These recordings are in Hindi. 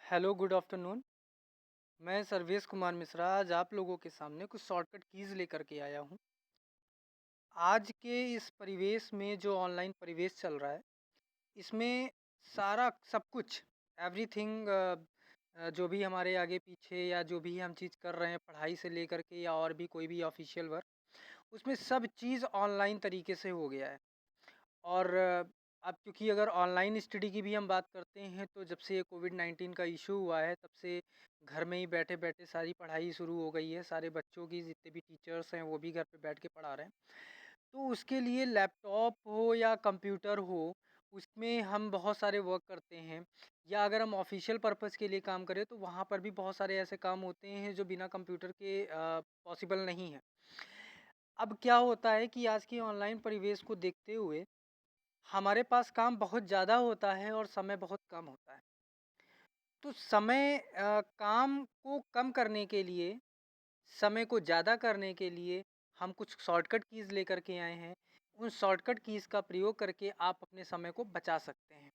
Hello, good afternoon. मैं सर्वेश कुमार मिश्रा आज आप लोगों के सामने कुछ शॉर्टकट कीज़ लेकर के आया हूँ। आज के इस परिवेश में जो ऑनलाइन परिवेश चल रहा है, इसमें सारा सब कुछ एवरीथिंग जो भी हमारे आगे पीछे या जो भी हम चीज़ कर रहे हैं पढ़ाई से लेकर के या और भी कोई भी ऑफ़िशियल वर्क, उसमें सब चीज़ ऑनलाइन तरीके से हो गया है। और अब क्योंकि अगर ऑनलाइन स्टडी की भी हम बात करते हैं तो जब से ये कोविड-19 का इशू हुआ है तब से घर में ही बैठे-बैठे सारी पढ़ाई शुरू हो गई है। सारे बच्चों की जितने भी टीचर्स हैं वो भी घर पे बैठ के पढ़ा रहे हैं। तो उसके लिए लैपटॉप हो या कंप्यूटर हो, उसमें हम बहुत सारे वर्क करते हैं। या अगर हम ऑफ़िशियल पर्पज़ के लिए काम करें तो वहाँ पर भी बहुत सारे ऐसे काम होते हैं जो बिना कंप्यूटर के पॉसिबल नहीं है। अब क्या होता है कि आज के ऑनलाइन परिवेश को देखते हुए हमारे पास काम बहुत ज़्यादा होता है और समय बहुत कम होता है। तो समय काम को कम करने के लिए, समय को ज़्यादा करने के लिए हम कुछ शॉर्टकट कीज़ लेकर के आए हैं। उन शॉर्टकट कीज़ का प्रयोग करके आप अपने समय को बचा सकते हैं।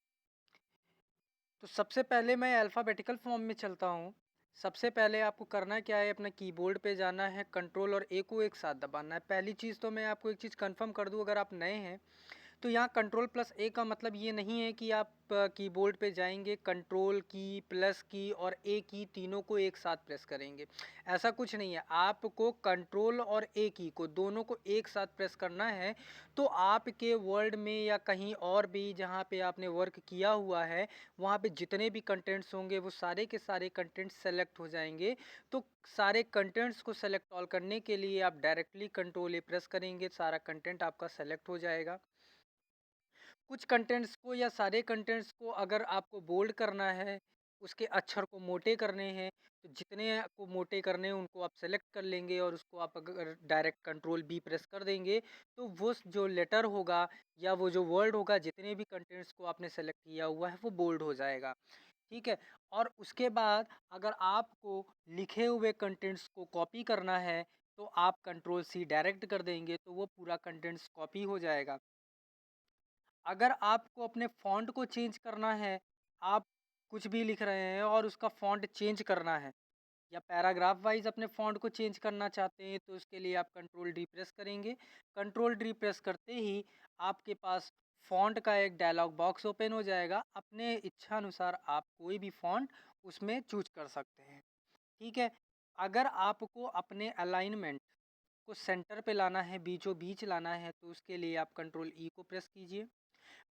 तो सबसे पहले मैं अल्फ़ाबेटिकल फ़ॉर्म में चलता हूँ। सबसे पहले आपको करना क्या है, अपना कीबोर्ड पे जाना है, कंट्रोल और ए को एक साथ दबाना है। पहली चीज़ तो मैं आपको एक चीज़ कन्फर्म कर दूँ, अगर आप नए हैं तो यहाँ कंट्रोल प्लस ए का मतलब ये नहीं है कि आप कीबोर्ड पे जाएंगे, कंट्रोल की, प्लस की और ए की तीनों को एक साथ प्रेस करेंगे। ऐसा कुछ नहीं है, आपको कंट्रोल और ए की को दोनों को एक साथ प्रेस करना है। तो आपके वर्ड में या कहीं और भी जहाँ पे आपने वर्क किया हुआ है, वहाँ पे जितने भी कंटेंट्स होंगे वो सारे के सारे कंटेंट्स सेलेक्ट हो जाएंगे। तो सारे कंटेंट्स को सेलेक्ट ऑल करने के लिए आप डायरेक्टली कंट्रोल ए प्रेस करेंगे, सारा कंटेंट आपका सेलेक्ट हो जाएगा। कुछ कंटेंट्स को या सारे कंटेंट्स को अगर आपको बोल्ड करना है, उसके अक्षर को मोटे करने हैं, तो जितने को मोटे करने हैं उनको आप सेलेक्ट कर लेंगे और उसको आप अगर डायरेक्ट कंट्रोल बी प्रेस कर देंगे, तो वो जो लेटर होगा या वो जो वर्ड होगा, जितने भी कंटेंट्स को आपने सेलेक्ट किया हुआ है वो बोल्ड हो जाएगा। ठीक है? और उसके बाद अगर आपको लिखे हुए कंटेंट्स को कॉपी करना है, तो आप कंट्रोल सी डायरेक्ट कर देंगे तो वो पूरा कंटेंट्स कॉपी हो जाएगा। अगर आपको अपने फ़ॉन्ट को चेंज करना है, आप कुछ भी लिख रहे हैं और उसका फ़ॉन्ट चेंज करना है या पैराग्राफ वाइज़ अपने फ़ॉन्ट को चेंज करना चाहते हैं, तो उसके लिए आप कंट्रोल डी प्रेस करेंगे। कंट्रोल डी प्रेस करते ही आपके पास फ़ॉन्ट का एक डायलॉग बॉक्स ओपन हो जाएगा। अपने इच्छा अनुसार आप कोई भी फ़ॉन्ट उसमें चूज़ कर सकते हैं। ठीक है? अगर आपको अपने अलाइनमेंट को सेंटर पे लाना है, बीचों-बीच लाना है, तो उसके लिए आप कंट्रोल ई को प्रेस कीजिए।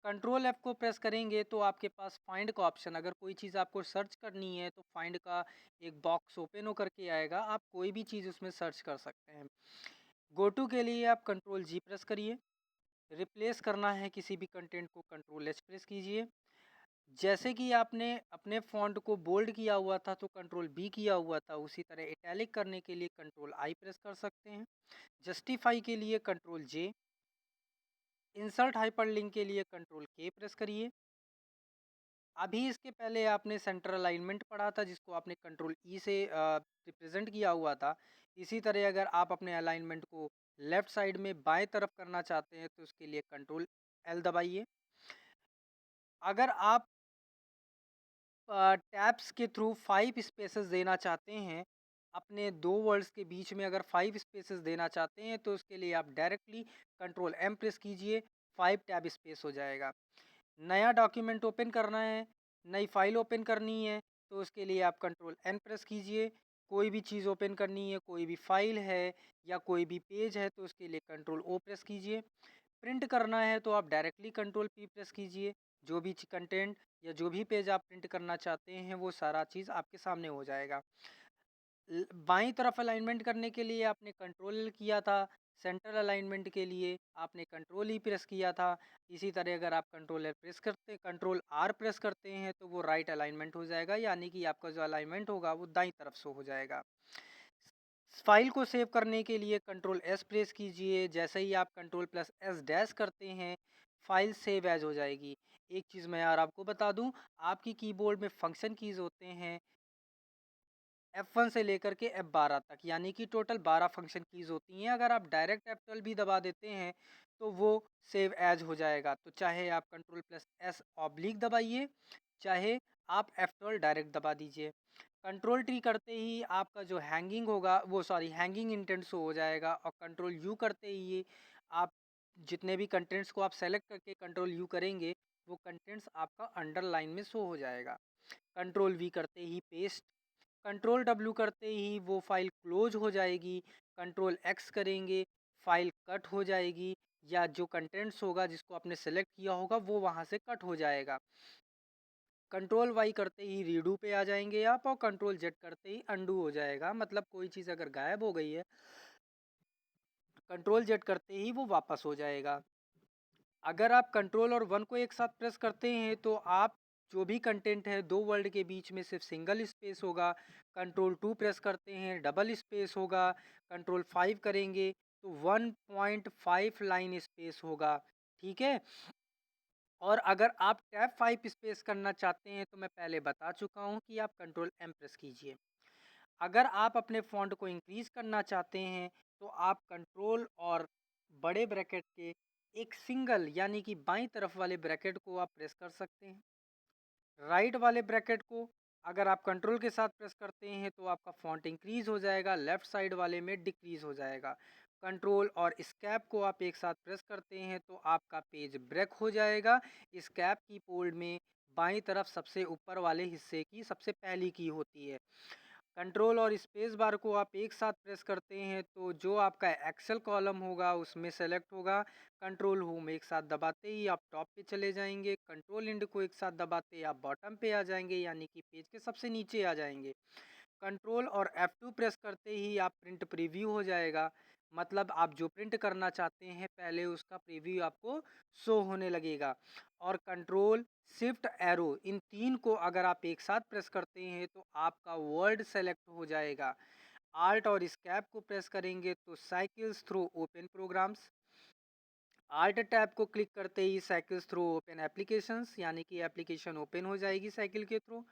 कंट्रोल एफ को प्रेस करेंगे तो आपके पास फाइंड का ऑप्शन, अगर कोई चीज़ आपको सर्च करनी है तो फाइंड का एक बॉक्स ओपन होकर के आएगा, आप कोई भी चीज़ उसमें सर्च कर सकते हैं। गो टू के लिए आप कंट्रोल जी प्रेस करिए। रिप्लेस करना है किसी भी कंटेंट को, कंट्रोल एच प्रेस कीजिए। जैसे कि आपने अपने फॉन्ट को बोल्ड किया हुआ था तो कंट्रोल बी किया हुआ था, उसी तरह इटैलिक करने के लिए कंट्रोल आई प्रेस कर सकते हैं। जस्टिफाई के लिए कंट्रोल जे, इंसर्ट हाइपरलिंक के लिए कंट्रोल के प्रेस करिए। अभी इसके पहले आपने सेंटर अलाइनमेंट पढ़ा था जिसको आपने कंट्रोल ई से रिप्रेजेंट किया हुआ था। इसी तरह अगर आप अपने अलाइनमेंट को लेफ्ट साइड में बाएं तरफ करना चाहते हैं तो उसके लिए कंट्रोल एल दबाइए। अगर आप टैब्स के थ्रू 5 स्पेसेस देना चाहते हैं, अपने दो वर्ड्स के बीच में अगर 5 स्पेसेस देना चाहते हैं तो उसके लिए आप डायरेक्टली कंट्रोल एम प्रेस कीजिए, 5 टैब स्पेस हो जाएगा। नया डॉक्यूमेंट ओपन करना है, नई फाइल ओपन करनी है, तो उसके लिए आप कंट्रोल एन प्रेस कीजिए। कोई भी चीज़ ओपन करनी है, कोई भी फाइल है या कोई भी पेज है, तो उसके लिए कंट्रोल ओ प्रेस कीजिए। प्रिंट करना है तो आप डायरेक्टली कंट्रोल पी प्रेस कीजिए। जो भी कंटेंट या जो भी पेज आप प्रिंट करना चाहते हैं वो सारा चीज़ आपके सामने हो जाएगा। बाईं तरफ अलाइनमेंट करने के लिए आपने कंट्रोल किया था, सेंटर अलाइनमेंट के लिए आपने कंट्रोल ही प्रेस किया था। इसी तरह अगर आप कंट्रोल आर प्रेस करते हैं तो वो राइट अलाइनमेंट हो जाएगा, यानी कि आपका जो अलाइनमेंट होगा वो दाईं तरफ से हो जाएगा। फाइल को सेव करने के लिए कंट्रोल एस प्रेस कीजिए। जैसे ही आप कंट्रोल प्लस एस डैश करते हैं, फाइल सेव एज हो जाएगी। एक चीज़ मैं और आपको बता दूं, आपकी कीबोर्ड में फंक्शन कीज़ होते हैं F1 से लेकर के F12 तक, यानी कि टोटल 12 फंक्शन कीज़ होती हैं। अगर आप डायरेक्ट F12 भी दबा देते हैं तो वो सेव एज हो जाएगा। तो चाहे आप कंट्रोल प्लस एस ऑब्लिक दबाइए, चाहे आप F12 डायरेक्ट दबा दीजिए। कंट्रोल टी करते ही आपका जो हैंगिंग होगा वो सॉरी हैंगिंग इंटेंट शो हो जाएगा, और कंट्रोल यू करते ही आप जितने भी कंटेंट्स को आप सेलेक्ट करके कंट्रोल यू करेंगे वो कंटेंट्स आपका अंडरलाइन में शो हो जाएगा। कंट्रोल वी करते ही पेस्ट, कंट्रोल डब्ल्यू करते ही वो फाइल क्लोज हो जाएगी। कंट्रोल एक्स करेंगे, फाइल कट हो जाएगी, या जो कंटेंट्स होगा जिसको आपने सेलेक्ट किया होगा वो वहाँ से कट हो जाएगा। कंट्रोल वाई करते ही रीडू पे आ जाएंगे आप, और कंट्रोल जेड करते ही अंडू हो जाएगा। मतलब कोई चीज़ अगर गायब हो गई है, कंट्रोल जेड करते ही वो वापस हो जाएगा। अगर आप कंट्रोल और वन को एक साथ प्रेस करते हैं तो आप जो भी कंटेंट है दो वर्ड के बीच में सिर्फ सिंगल स्पेस होगा। कंट्रोल टू प्रेस करते हैं डबल स्पेस होगा। कंट्रोल फाइव करेंगे तो 1.5 लाइन स्पेस होगा। ठीक है। और अगर आप टैब 5 स्पेस करना चाहते हैं तो मैं पहले बता चुका हूं कि आप कंट्रोल एम प्रेस कीजिए। अगर आप अपने फॉन्ट को इंक्रीज करना चाहते हैं तो आप कंट्रोल और बड़े ब्रैकेट के एक सिंगल यानी कि बाईं तरफ वाले ब्रैकेट को आप प्रेस कर सकते हैं। राइट वाले ब्रैकेट को अगर आप कंट्रोल के साथ प्रेस करते हैं तो आपका फॉन्ट इंक्रीज हो जाएगा, लेफ्ट साइड वाले में डिक्रीज हो जाएगा। कंट्रोल और स्कैप को आप एक साथ प्रेस करते हैं तो आपका पेज ब्रेक हो जाएगा। स्कैप की पोर्ड में बाईं तरफ सबसे ऊपर वाले हिस्से की सबसे पहली की होती है। कंट्रोल और स्पेस बार को आप एक साथ प्रेस करते हैं तो जो आपका एक्सेल कॉलम होगा उसमें सेलेक्ट होगा। कंट्रोल होम एक साथ दबाते ही आप टॉप पे चले जाएंगे, कंट्रोल इंड को एक साथ दबाते ही आप बॉटम पे आ जाएंगे यानी कि पेज के सबसे नीचे आ जाएंगे। कंट्रोल और F2 प्रेस करते ही आप प्रिंट प्रीव्यू हो जाएगा। मतलब आप जो प्रिंट करना चाहते हैं पहले उसका प्रीव्यू आपको शो होने लगेगा। और कंट्रोल शिफ्ट एरो इन तीन को अगर आप एक साथ प्रेस करते हैं तो आपका वर्ड सेलेक्ट हो जाएगा। आल्ट और स्कैप को प्रेस करेंगे तो cycles through open programs. Alt tab को क्लिक करते ही साइकिल्स थ्रू ओपन एप्लीकेशंस यानी कि एप्लीकेशन ओपन हो जाएगी साइकिल के थ्रू।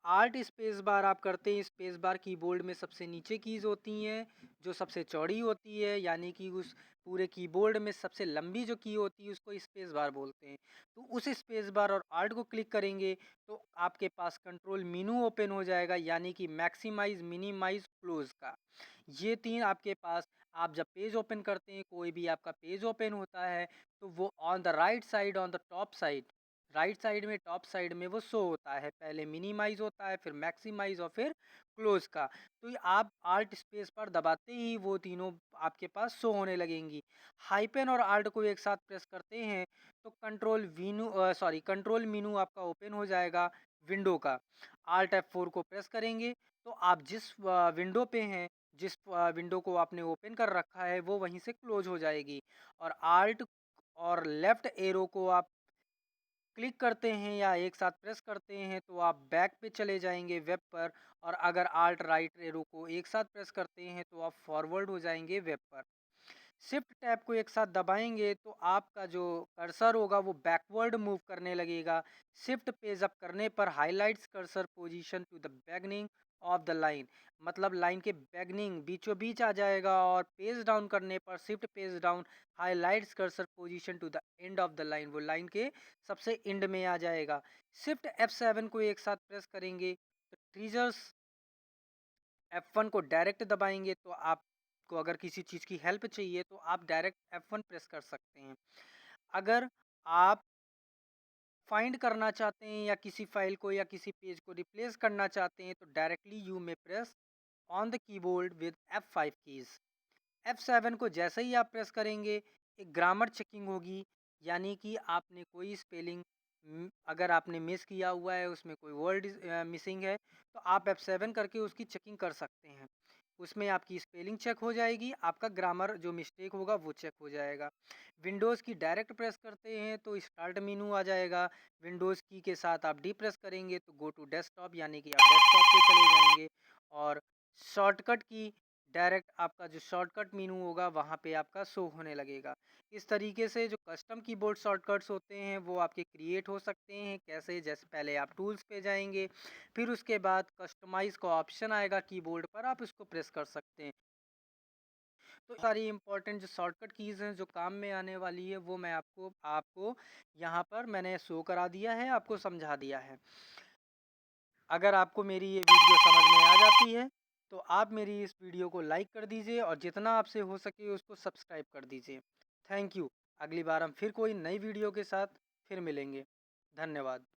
आल्ट स्पेस बार आप करते हैं, स्पेस बार कीबोर्ड में सबसे नीचे कीज होती हैं जो सबसे चौड़ी होती है, यानी कि उस पूरे कीबोर्ड में सबसे लंबी जो की होती है उसको स्पेस बार बोलते हैं। तो उस स्पेस बार और आल्ट को क्लिक करेंगे तो आपके पास कंट्रोल मेनू ओपन हो जाएगा यानी कि मैक्सिमाइज मिनिमाइज क्लोज का। ये तीन आपके पास, आप जब पेज ओपन करते हैं कोई भी आपका पेज ओपन होता है तो वो on the right side on the top side, right side में टॉप साइड में वो शो होता है। पहले मिनिमाइज होता है, फिर मैक्सिमाइज और फिर क्लोज का। तो ये आप आल्ट स्पेस पर दबाते ही वो तीनों आपके पास शो होने लगेंगी। हाइपन और आल्ट को एक साथ प्रेस करते हैं तो कंट्रोल मीनू आपका ओपन हो जाएगा विंडो का। आल्ट F4 को प्रेस करेंगे तो आप जिस विंडो पे हैं, जिस विंडो को आपने ओपन कर रखा है वो वहीं से क्लोज हो जाएगी। और आल्ट और लेफ्ट एरो को आप क्लिक करते हैं या एक साथ प्रेस करते हैं तो आप बैक पे चले जाएंगे वेब पर। और अगर आल्ट राइट एरो को एक साथ प्रेस करते हैं तो आप फॉरवर्ड हो जाएंगे वेब पर। शिफ्ट टैब को एक साथ दबाएंगे तो आपका जो कर्सर होगा वो बैकवर्ड मूव करने लगेगा। शिफ्ट पेज अप करने पर highlights cursor position to the beginning of the line, मतलब लाइन के बिगनिंग बीचों बीच आ जाएगा। और पेज डाउन करने पर shift page down highlights cursor position to the end of the line, वो लाइन के सबसे एंड में आ जाएगा। शिफ्ट F7 को एक साथ प्रेस करेंगे तो ट्रीजर्स F1 को डायरेक्ट दबाएंगे तो आपको अगर किसी चीज़ की हेल्प चाहिए तो आप डायरेक्ट F1 प्रेस कर सकते हैं। अगर आप फाइंड करना चाहते हैं या किसी फाइल को या किसी पेज को रिप्लेस करना चाहते हैं तो डायरेक्टली यू में press on the keyboard with F5 keys. F7 को जैसे ही आप प्रेस करेंगे एक ग्रामर चेकिंग होगी, यानी कि आपने कोई स्पेलिंग अगर आपने मिस किया हुआ है, उसमें कोई वर्ड मिसिंग है तो आप F7 करके उसकी चेकिंग कर सकते हैं। उसमें आपकी स्पेलिंग चेक हो जाएगी, आपका ग्रामर जो मिस्टेक होगा वो चेक हो जाएगा। विंडोज़ की डायरेक्ट प्रेस करते हैं तो स्टार्ट मेनू आ जाएगा। विंडोज़ की के साथ आप डी प्रेस करेंगे तो गो टू डेस्कटॉप यानी कि आप डेस्कटॉप पे चले जाएंगे। और शॉर्टकट की डायरेक्ट आपका जो शॉर्टकट मेनू होगा वहाँ पे आपका शो होने लगेगा। इस तरीके से जो कस्टम कीबोर्ड शॉर्टकट्स होते हैं वो आपके क्रिएट हो सकते हैं। कैसे? जैसे पहले आप टूल्स पे जाएंगे, फिर उसके बाद कस्टमाइज का ऑप्शन आएगा कीबोर्ड पर, आप इसको प्रेस कर सकते हैं। तो सारी इंपॉर्टेंट जो शॉर्टकट कीज़ हैं जो काम में आने वाली है वो मैं आपको आपको यहाँ पर मैंने शो करा दिया है, आपको समझा दिया है। अगर आपको मेरी ये वीडियो समझ में आ जाती है तो आप मेरी इस वीडियो को लाइक कर दीजिए और जितना आपसे हो सके उसको सब्सक्राइब कर दीजिए। Thank you. अगली बार हम फिर कोई नई वीडियो के साथ फिर मिलेंगे। धन्यवाद।